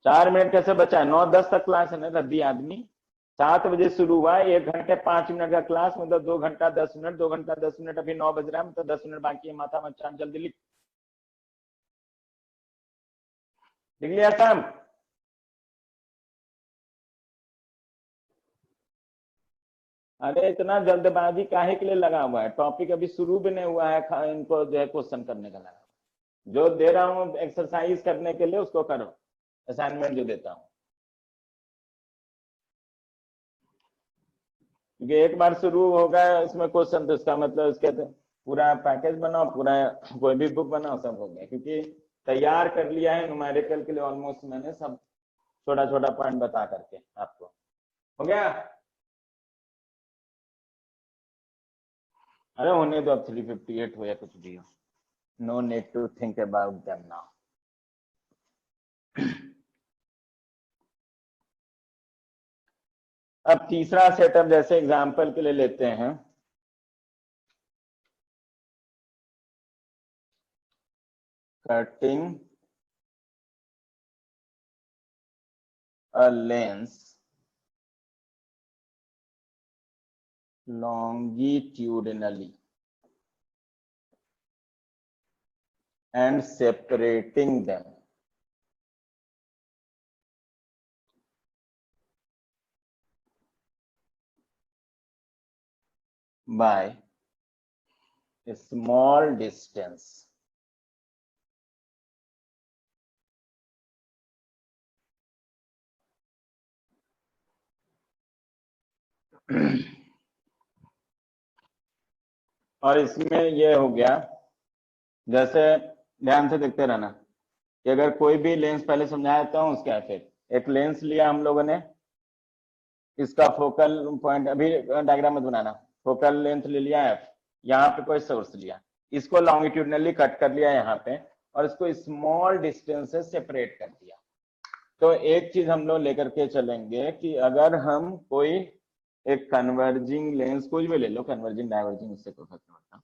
4 minute कैसे बचा है? 9:10 तक क्लास है ना रद्दी आदमी। 7 बजे शुरू हुआ, 1 घंटे 5 मिनट का क्लास, मतलब 2 घंटा 10 मिनट, 2 घंटा 10 मिनट, अभी 9 बज रहा है, मतलब 10 मिनट बाकी है। माथा मत चाट, जल्दी लिख लिया शाम। अरे इतना जल्दबाजी काहे के लिए लगा हुआ है? टॉपिक अभी शुरू भी नहीं हुआ है, इनको जो है क्वेश्चन करने का लगा। जो दे रहा हूँ एक्सरसाइज करने के लिए उसको करो, असाइनमेंट जो देता हूँ, क्योंकि एक बार शुरू होगा इसमें क्वेश्चन तो इसका मतलब इसके पूरा पैकेज बनाओ, पूरा कोई भी बुक बनाओ, सब हो गया। क्योंकि तैयार कर लिया है न्यूमेरिकल के लिए ऑलमोस्ट मैंने सब, छोटा छोटा पॉइंट बता करके आपको। हो गया? अरे होने दो, अब 358 हो या कुछ भी हो, no need to think about them now. अब तीसरा सेटअप जैसे एग्जांपल के लिए लेते हैं, cutting a lens longitudinally and separating them by a small distance और इसमें ये हो गया, जैसे ध्यान से देखते रहना कि अगर कोई भी लेंस, पहले समझाया देता हूँ उसका फिर। एक लेंस लिया हम लोगों ने, इसका फोकल पॉइंट, अभी डायग्राम मत बनाना, फोकल लेंथ ले लिया है, यहाँ पे कोई सोर्स लिया, इसको लॉन्गिट्यूडनली कट कर लिया यहाँ पे, और इसको स्मॉल डिस्टेंस से सेपरेट कर दिया। तो एक चीज हम लोग लेकर के चलेंगे कि अगर हम कोई एक कन्वर्जिंग लेंस, कुछ भी ले लो, कन्वर्जिंग डाइवर्जिंग, उससे कोई फर्क नहीं पड़ता।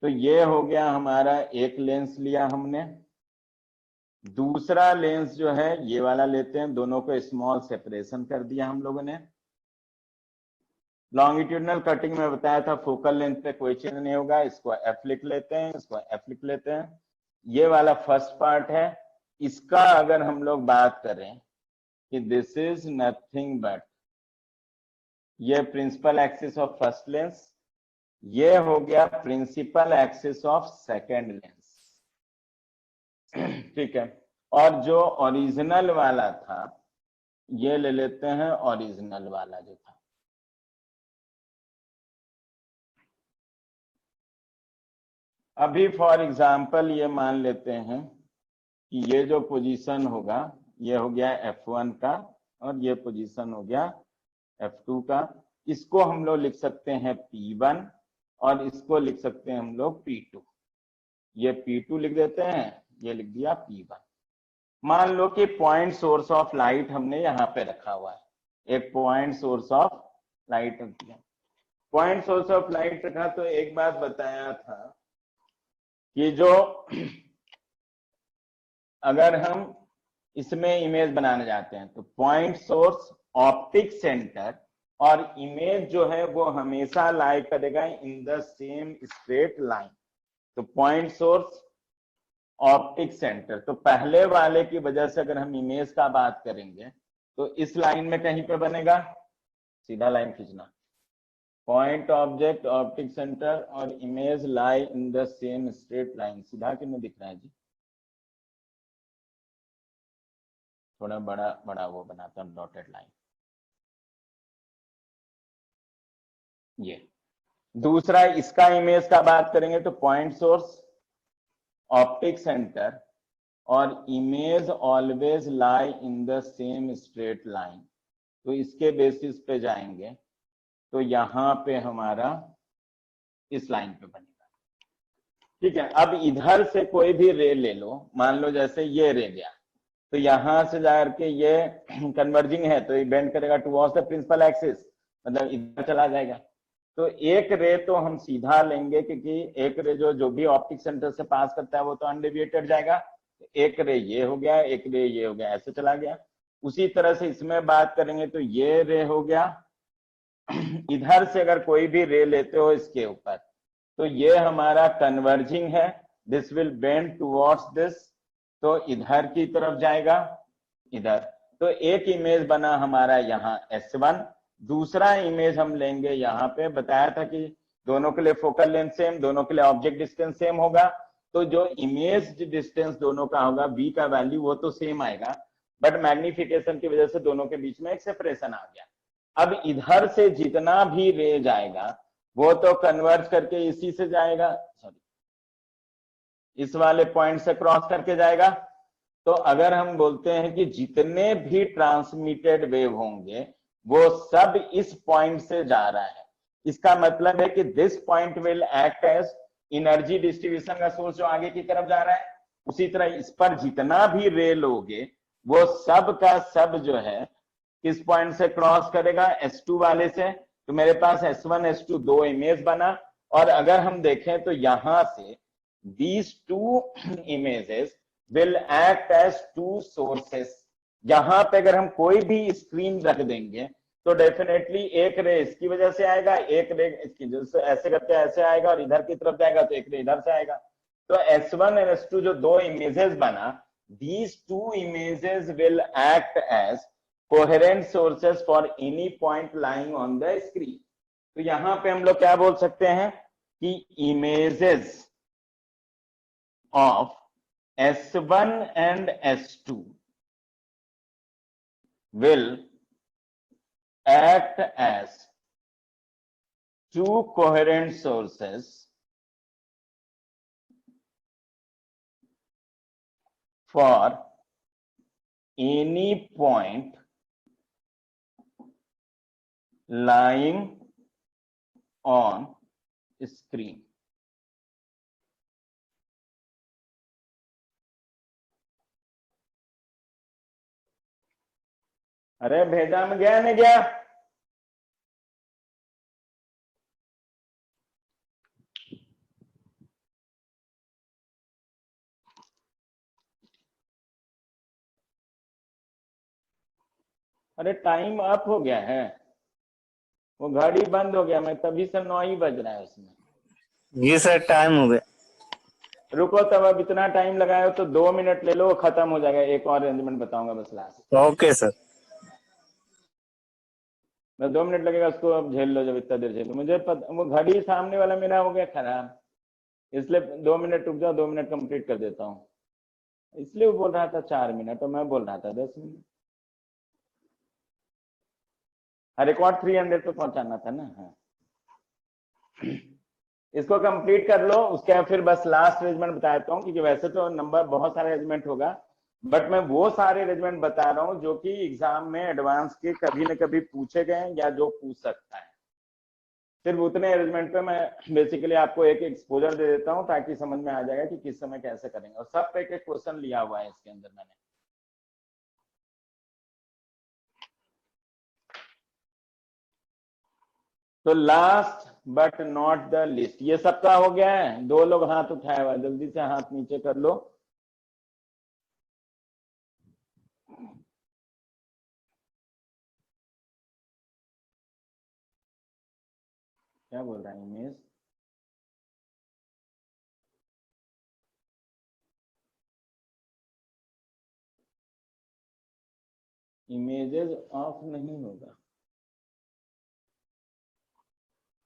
तो ये हो गया हमारा एक लेंस लिया हमने। दूसरा लेंस जो है ये वाला लेते हैं, दोनों को स्मॉल सेपरेशन कर दिया हम लोगों ने। लॉन्गिट्यूडनल कटिंग में बताया था फोकल लेंथ पे कोई चेंज नहीं होगा, इसको एफ लिख लेते हैं, इसको एफ लिख लेते हैं। ये वाला फर्स्ट पार्ट है। इसका अगर हम लोग बात करें कि दिस इज नथिंग बट, ये principal axis of first lens, ये हो गया principal axis of second lens. ठीक है, और जो ओरिजिनल वाला था ये ले लेते हैं, ओरिजिनल वाला जो था। अभी फॉर एग्जांपल ये मान लेते हैं कि ये जो पोजीशन होगा ये हो गया F1 का, और ये पोजीशन हो गया F2 का। इसको हम लोग लिख सकते हैं P1 और इसको लिख सकते हैं हम लोग P2। ये P2 लिख देते हैं, ये लिख दिया P1। मान लो कि पॉइंट सोर्स ऑफ लाइट हमने यहाँ पे रखा हुआ है, एक पॉइंट सोर्स ऑफ लाइट रख दिया। पॉइंट सोर्स ऑफ लाइट रखा तो एक बात बताया था कि जो अगर हम इसमें इमेज बनाने जाते हैं तो पॉइंट सोर्स, ऑप्टिक सेंटर और इमेज जो है वो हमेशा लाई करेगा in the same straight line. तो पॉइंट सोर्स, ऑप्टिक सेंटर, तो पहले वाले की वजह से अगर हम इमेज का बात करेंगे तो इस लाइन में कहीं पे बनेगा, सीधा लाइन खींचना, पॉइंट ऑब्जेक्ट, ऑप्टिक सेंटर और image lie in the same straight line. सीधा क्यों नहीं दिख रहा है जी? थोड़ा बड़ा बड़ा वो बनाता हूं, डॉटेड लाइन। ये दूसरा, इसका इमेज का बात करेंगे तो पॉइंट सोर्स, ऑप्टिक सेंटर और image always lie in the same straight line. तो इसके बेसिस पे जाएंगे तो यहां पे हमारा इस लाइन पे बनेगा। ठीक है, अब इधर से कोई भी रे ले लो, मान लो जैसे ये रे गया, तो यहां से जाकर के ये कन्वर्जिंग है तो ये बेंड करेगा टुवर्ड्स द प्रिंसिपल एक्सिस, मतलब इधर चला जाएगा। तो एक रे तो हम सीधा लेंगे क्योंकि एक रे जो भी ऑप्टिक सेंटर से पास करता है वो तो अनडेविएटेड जाएगा, एक रे ये हो गया, एक रे ये हो गया, ऐसे चला गया। उसी तरह से इसमें बात करेंगे तो ये रे हो गया, इधर से अगर कोई भी रे लेते हो इसके ऊपर तो ये हमारा कन्वर्जिंग है, this will bend towards this, तो इधर की तरफ जाएगा, इधर। तो एक इमेज बना हमारा यहाँ S1, दूसरा इमेज हम लेंगे यहाँ पे, बताया था कि दोनों के लिए फोकल लेंथ सेम, दोनों के लिए ऑब्जेक्ट डिस्टेंस सेम होगा, तो जो इमेज डिस्टेंस दोनों का होगा v का वैल्यू वो तो सेम आएगा, बट मैग्निफिकेशन की वजह से दोनों के बीच में एक सेपरेशन आ गया। अब इधर से जितना भी रे जाएगा वो तो कन्वर्ज करके इसी से जाएगा, सॉरी इस वाले पॉइंट से क्रॉस करके जाएगा। तो अगर हम बोलते हैं कि जितने भी ट्रांसमिटेड वेव होंगे वो सब इस पॉइंट से जा रहा है, इसका मतलब है कि this point will act as energy distribution का सोर्स जो आगे की तरफ जा रहा है। उसी तरह इस पर जितना भी रे लोगे वो सब का सब जो है किस पॉइंट से क्रॉस करेगा, S2 वाले से। तो मेरे पास S1 S2 दो इमेज बना, और अगर हम देखें तो यहां से these two images will act as two sources। यहां पे अगर हम कोई भी स्क्रीन रख देंगे तो डेफिनेटली एक रे इसकी वजह से आएगा, एक रे इसकी वजह से, ऐसे करके ऐसे आएगा, और इधर की तरफ जाएगा तो एक रे इधर से आएगा। तो S1 और S2 जो दो इमेजेस बना, these two images will act as coherent sources for any point lying on the screen। तो यहां पे हम लोग क्या बोल सकते हैं कि images of S1 and S2 will act as two coherent sources for any point lying on screen। अरे भेजा में गया नहीं गया? अरे टाइम अप हो गया है, वो घड़ी बंद हो गया, मैं तभी से 9 ही बज रहा है उसमें। जी सर टाइम हो गया। रुको तब, अब इतना टाइम लगाए हो तो 2 मिनट ले लो, खत्म हो जाएगा। एक और अरेंजमेंट बताऊंगा बस लास्ट। Okay sir. बस 2 मिनट लगेगा, उसको अब झेल लो, जब इतना देर झेलो। मुझे पता, वो घड़ी सामने वाला मेरा हो गया खराब, इसलिए 2 मिनट रुक जाओ, 2 मिनट कंप्लीट कर देता हूँ। इसलिए वो बोल रहा था 4 मिनट और मैं बोल रहा था 10 मिनट। हाँ, रिकॉर्ड 300 पे पहुंचाना था ना। हाँ, इसको कंप्लीट कर लो, उसके बाद फिर बस लास्ट अरेंजमेंट बता देता हूँ, क्योंकि वैसे तो नंबर बहुत सारे अरेंजमेंट होगा, बट मैं वो सारे अरेंजमेंट बता रहा हूँ जो कि एग्जाम में एडवांस के कभी न कभी पूछे गए या जो पूछ सकता है। सिर्फ उतने अरेंजमेंट पे मैं बेसिकली आपको एक एक्सपोजर दे देता हूँ ताकि समझ में आ जाएगा कि किस समय कैसे करेंगे, और सब पे एक एक क्वेश्चन लिया हुआ है इसके अंदर मैंने। तो last but not the list, ये सबका हो गया है? 2 लोग हाथ उठाए हुआ, जल्दी से हाथ नीचे कर लो। क्या बोल रहा है इमेज? इमेजेस ऑफ नहीं होगा?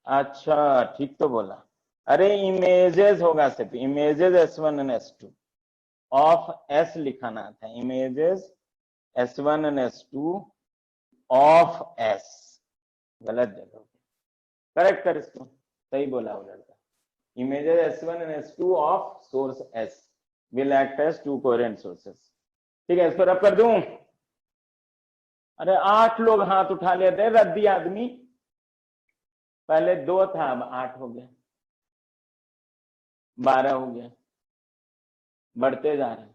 अच्छा ठीक तो बोला। अरे इमेजेस होगा, सिर्फ images S1 and S2 of S लिखाना था, images S1 and S2 of S। गलत जगह, करेक्ट कर इसको, सही बोला वो लड़का। Images S1 and S2 of source S will act as two coherent sources। ठीक है, इसको रब कर दूं? अरे 8 लोग हाथ उठा लिए थे, रद्दी आदमी। पहले 2 था, अब 8 हो गया, 12 हो गया, बढ़ते जा रहे हैं।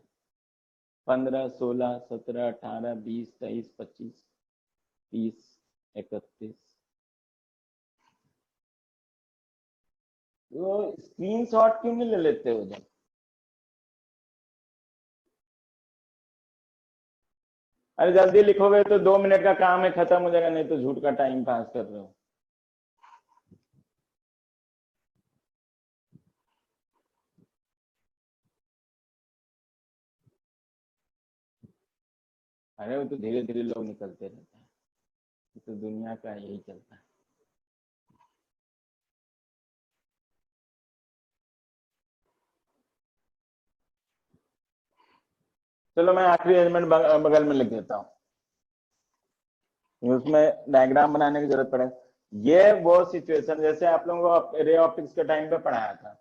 15, 16, 17, 18, 20, 23, 25, 30, 31। तो स्क्रीनशॉट क्यों नहीं ले लेते हो जब? अरे जल्दी लिखोगे तो 2 मिनट का काम है, खत्म हो जाएगा, नहीं तो झूठ का टाइम पास कर रहे हो। अरे वो तो धीरे धीरे लोग निकलते रहते हैं, ये तो दुनिया का यही चलता है। चलो मैं आखिरी एलिमेंट बगल में लिख देता हूँ, उसमें डायग्राम बनाने की जरूरत पड़े। ये वो सिचुएशन जैसे आप लोगों को रे ऑप्टिक्स के टाइम पे पढ़ाया था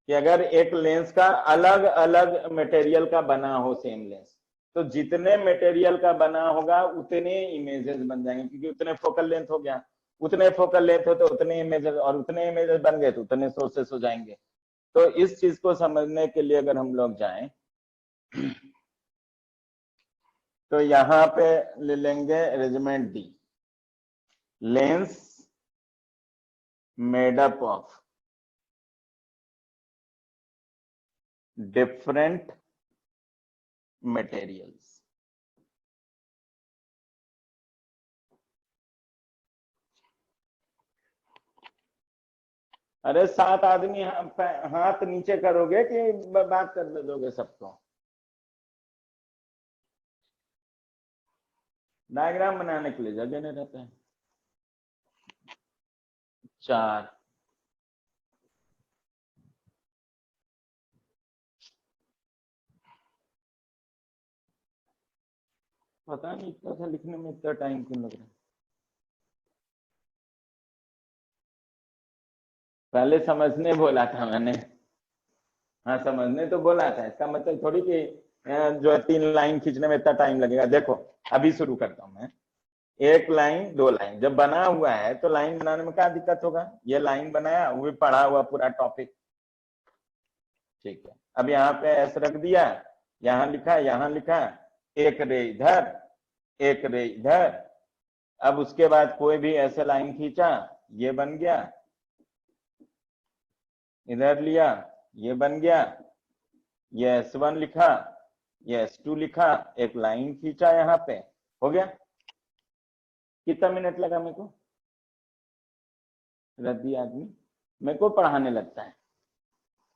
कि अगर एक लेंस का अलग अलग मटेरियल का बना हो सेम लेंस, तो जितने मटेरियल का बना होगा उतने इमेजेस बन जाएंगे, क्योंकि उतने फोकल लेंथ हो गया, उतने फोकल लेंथ हो तो उतने इमेजेस, और उतने इमेजेस बन गए तो उतने सोर्सेस हो जाएंगे। तो इस चीज को समझने के लिए अगर हम लोग जाएं तो यहाँ पे ले लेंगे arrangement D, lens made up of different materials. अरे 7 आदमी हाथ नीचे करोगे कि बात कर दोगे सबको? डायग्राम बनाने के लिए जगह नहीं रहता है। 4, पता नहीं इतना सा लिखने में इतना टाइम क्यों लग रहा है। पहले समझने बोला था मैंने, हाँ समझने तो बोला था, इसका मतलब थोड़ी कि जो है 3 लाइन खींचने में इतना टाइम लगेगा। देखो अभी शुरू करता हूं मैं, 1 लाइन 2 लाइन जब बना हुआ है तो लाइन बनाने में क्या दिक्कत होगा, ये लाइन बनाया, वो भी पढ़ा हुआ पूरा टॉपिक, ठीक है। अब यहाँ पे ऐसे रख दिया, यहाँ लिखा, यहाँ लिखा, एक रे इधर, एक रे इधर। अब उसके बाद कोई भी ऐसे लाइन खींचा, ये बन गया, इधर लिया, ये बन गया, ये S1 लिखा, ये S2 लिखा, एक लाइन खींचा, यहाँ पे हो गया। कितना मिनट लगा मेरे को? रद्दी आदमी मेरे को पढ़ाने लगता है,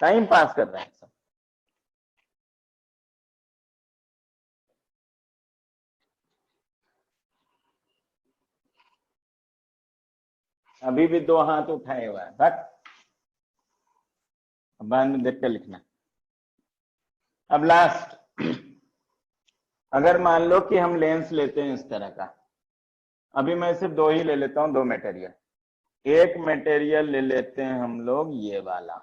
टाइम पास कर रहा है सब। अभी भी 2 हाथ उठाए हुआ है, बस बाद में देख कर लिखना। अब लास्ट, अगर मान लो कि हम लेंस लेते हैं इस तरह का, अभी मैं सिर्फ 2 ही ले लेता हूं, 2 मटेरियल। एक मटेरियल ले लेते हैं हम लोग ये वाला,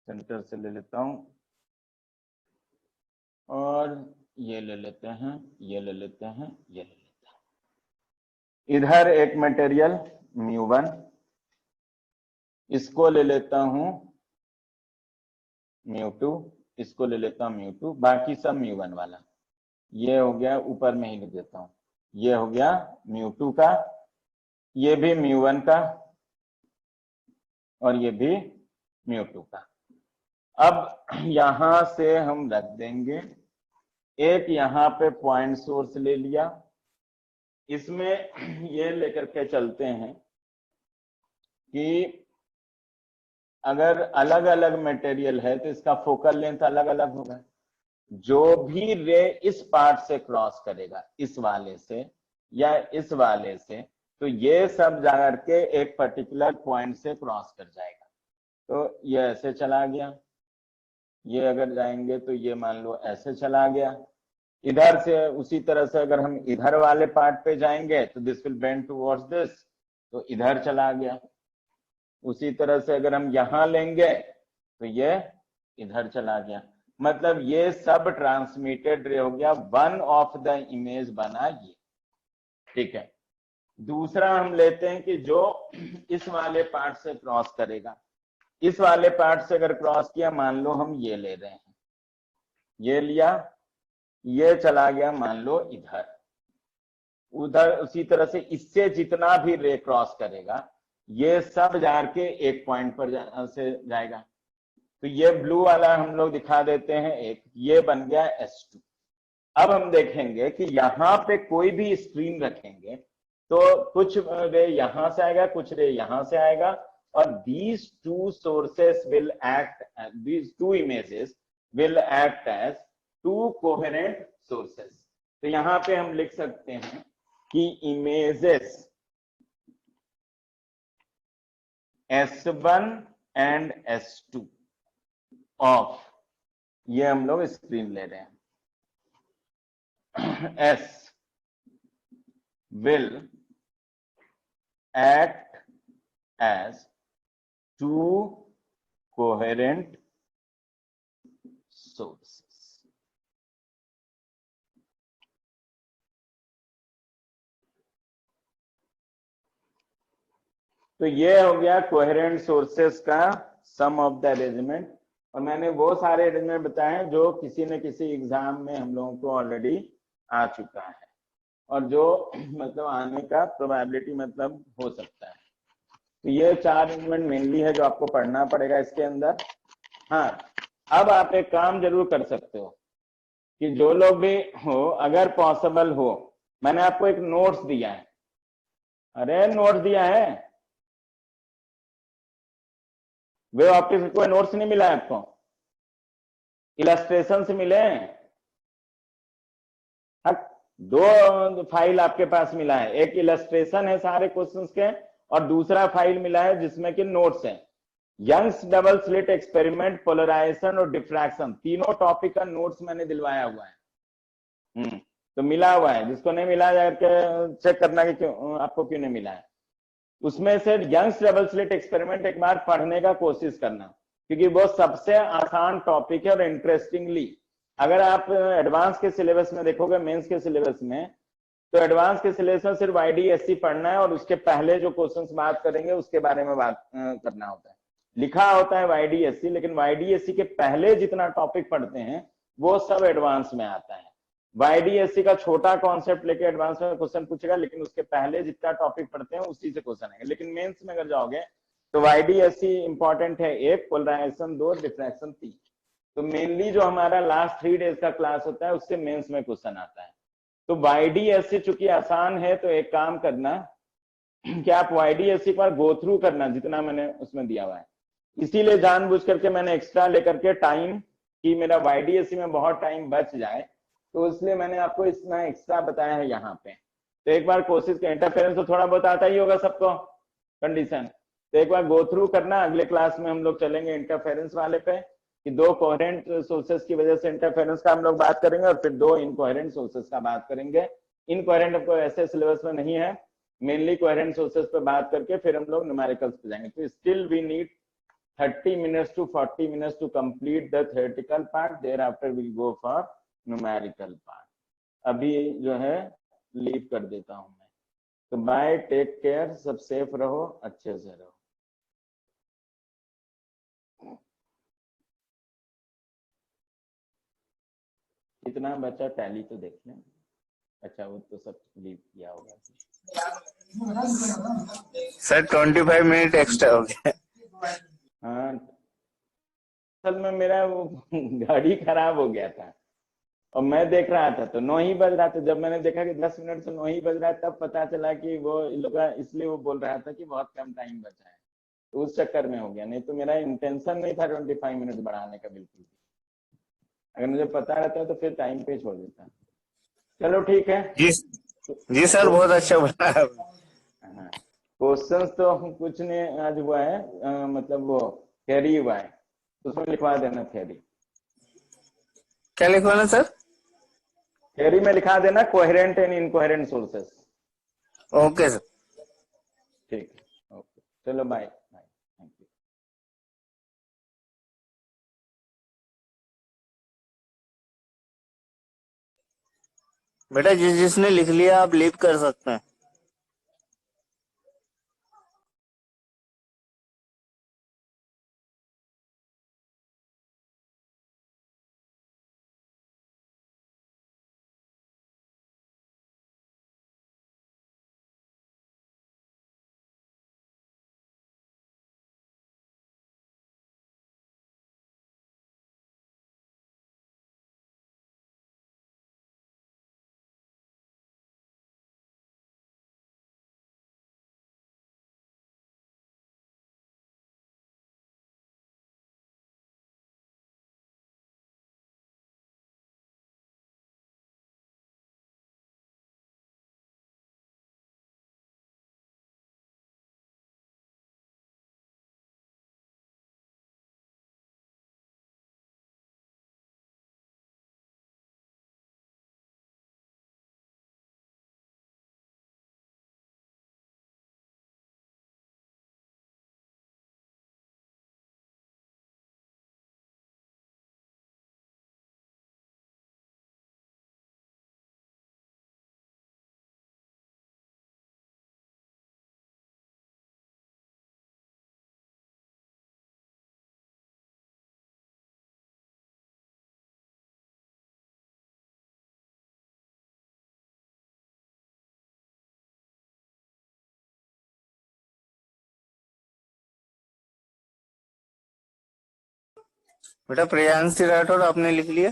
सेंटर से ले लेता हूं, और ये ले लेते हैं, ये ले लेते हैं, ये ले लेते हैं। इधर एक मटेरियल μ1, इसको ले लेता हूं μ2, इसको ले लेता हूं μ2, बाकी सब μ1 वाला। ये हो गया, ऊपर में ही लिख देता हूं, ये हो गया μ2 का, ये भी μ1 का, और ये भी μ2 का। अब यहां से हम रख देंगे, एक यहां पे पॉइंट सोर्स ले लिया, इसमें ये लेकर के चलते हैं कि अगर अलग अलग मटेरियल है तो इसका फोकल लेंथ अलग अलग होगा। जो भी रे इस पार्ट से क्रॉस करेगा, इस वाले से या इस वाले से, तो ये सब जाकर के एक पर्टिकुलर पॉइंट से क्रॉस कर जाएगा। तो ये ऐसे चला गया, ये अगर जाएंगे तो ये मान लो ऐसे चला गया। इधर से उसी तरह से अगर हम इधर वाले पार्ट पे जाएंगे तो this will bend towards this, तो इधर चला गया। उसी तरह से अगर हम यहां लेंगे तो ये इधर चला गया। मतलब ये सब ट्रांसमिटेड रे हो गया, वन ऑफ द इमेज बना ये, ठीक है। दूसरा हम लेते हैं कि जो इस वाले पार्ट से क्रॉस करेगा, इस वाले पार्ट से अगर क्रॉस किया, मान लो हम ये ले रहे हैं, ये लिया, ये चला गया मान लो इधर, उधर उसी तरह से इससे जितना भी रे क्रॉस करेगा ये सब जार के एक पॉइंट पर से जाएगा। तो ये ब्लू वाला हम लोग दिखा देते हैं, एक ये बन गया S2, अब हम देखेंगे कि यहां पे कोई भी स्ट्रीम रखेंगे तो कुछ रे यहां से आएगा, कुछ रे यहां से आएगा, और these two sources will act, these two images will act as two coherent sources. तो यहां पे हम लिख सकते हैं कि images S1 and S2 of, ये हम लोग स्क्रीन ले रहे हैं, S will act as two coherent sources. तो ये हो गया कोहेरेंट सोर्सेस का सम ऑफ द अरेंजमेंट, और मैंने वो सारे अरेंजमेंट बताए हैं जो किसी न किसी एग्जाम में हम लोगों को ऑलरेडी आ चुका है, और जो मतलब आने का प्रोबेबिलिटी मतलब हो सकता है। तो ये 4 अरेंजमेंट मेनली है जो आपको पढ़ना पड़ेगा इसके अंदर। हाँ, अब आप एक काम जरूर कर सकते हो कि जो लोग भी हो, अगर पॉसिबल हो, मैंने आपको एक नोट्स दिया है, अरे नोट्स दिया है, वे ऑप्टिक्स में कोई नोट्स नहीं मिला है आपको? इलस्ट्रेशन से मिले हैं? हाँ, 2 फाइल आपके पास मिला है, एक इलस्ट्रेशन है सारे क्वेश्चंस के, और दूसरा फाइल मिला है जिसमें कि नोट्स है। Young's double slit experiment, polarisation और डिफ्रैक्शन, तीनों टॉपिक का नोट्स मैंने दिलवाया हुआ है। तो मिला हुआ है, जिसको नहीं मिला जाकर चेक करना कि क्यों आपको क्यों नहीं मिला है। उसमें से यंग्स डबल स्लिट एक्सपेरिमेंट एक बार पढ़ने का कोशिश करना, क्योंकि वो सबसे आसान टॉपिक है, और इंटरेस्टिंगली अगर आप एडवांस के सिलेबस में देखोगे, मेंस के सिलेबस में, तो एडवांस के सिलेबस में सिर्फ आईडीएससी पढ़ना है, और उसके पहले जो क्वेश्चंस बात करेंगे उसके बारे में बात करना होता है। लिखा होता है वाईडीएससी, लेकिन वाईडीएससी के पहले जितना टॉपिक पढ़ते हैं वो सब एडवांस में आता है। वाईडीएससी का छोटा कॉन्सेप्ट लेके एडवांस में क्वेश्चन पूछेगा, लेकिन उसके पहले जितना टॉपिक पढ़ते हैं उसी से क्वेश्चन आएगा। लेकिन मेंस में अगर जाओगे तो वाईडीएससी इंपॉर्टेंट है 1, पोलराइजेशन 2, डिफ्रैक्शन 3। तो मेनली जो हमारा लास्ट 3 डेज का क्लास होता है उससे मेंस में क्वेश्चन आता है। तो वाईडीएससी चूंकि आसान है, तो एक काम करना कि आप वाईडीएससी पर गो थ्रू करना जितना मैंने उसमें दिया हुआ है। इसीलिए जानबूझ करके मैंने एक्स्ट्रा लेकर के टाइम, कि मेरा वाईडीएससी में बहुत टाइम बच जाए, तो इसलिए मैंने आपको इतना एक्स्ट्रा बताया है यहाँ पे। तो एक बार कोशिश कर, इंटरफेरेंस तो थोड़ा बहुत आता ही होगा सबको कंडीशन, तो एक बार गो थ्रू करना। अगले क्लास में हम लोग चलेंगे इंटरफेरेंस वाले पे, कि 2 कोहेरेंट सोर्सेस की वजह से इंटरफेरेंस का हम लोग बात करेंगे, और फिर 2 इनकोहेरेंट सोर्सेस का बात करेंगे। इनकोहेरेंट आपको ऐसे सिलेबस में नहीं है, मेनली कोहेरेंट सोर्सेस पे बात करके फिर हम लोग न्यूमेरिकल्स पे जाएंगे। तो still we need 30 minutes to 40 minutes to complete the theoretical part, thereafter we'll go for numerical part. अभी जो है लीव कर देता हूं मैं। तो बाय, टेक केयर, सब सेफ रहो, अच्छे से रहो। कितना बचा टैली तो देख लें। अच्छा, वो तो सब लीव किया होगा सर। 25 मिनट एक्स्ट्रा हो गया। हाँ, असल में मेरा वो गाड़ी खराब हो गया था, और मैं देख रहा था तो 9 ही बज रहा था। जब मैंने देखा कि 10 मिनट से 9 ही बज रहा है, तब पता चला कि वो लोग, इसलिए वो बोल रहा था कि बहुत कम टाइम बचा है, तो उस चक्कर में हो गया। नहीं तो मेरा इंटेंशन नहीं था 25 मिनट बढ़ाने का बिल्कुल भी। अगर मुझे पता रहता तो फिर टाइम पे छोड़ देता। चलो ठीक है। जी जी सर, बहुत अच्छा बोला। हाँ, क्वेश्चंस तो कुछ नहीं आज हुआ है, मतलब वो थ्योरी हुआ है, उसमें लिखवा देना थ्योरी। क्या लिखवाना सर? थ्योरी में लिखा देना coherent and incoherent sources. Okay sir. ठीक है, ओके, चलो बाय बाय, थैंक यू। बेटा जिसने लिख लिया आप लीव कर सकते हैं। बेटा प्रियांशी राठौर आपने लिख लिया?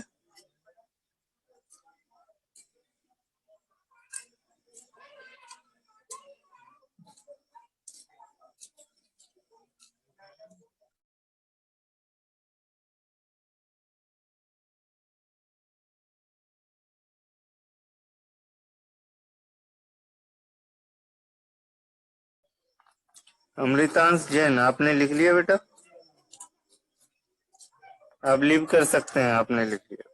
अमृतांश जैन आपने लिख लिया बेटा? आप लीव कर सकते हैं, आपने लिख लिया।